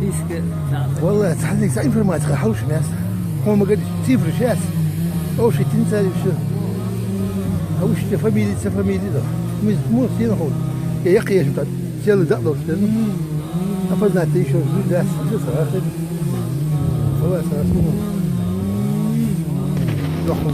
ريسك والله تحديك 90% ما تخلوش ناس هو ما قد تفرش شاس أو شيء تنسى شو أو شيء فاميلي ده مو سين هون يقيش متى شيل دقلو شنو أفضل تعيشوا في ناس صراحة والله صراحة روحوا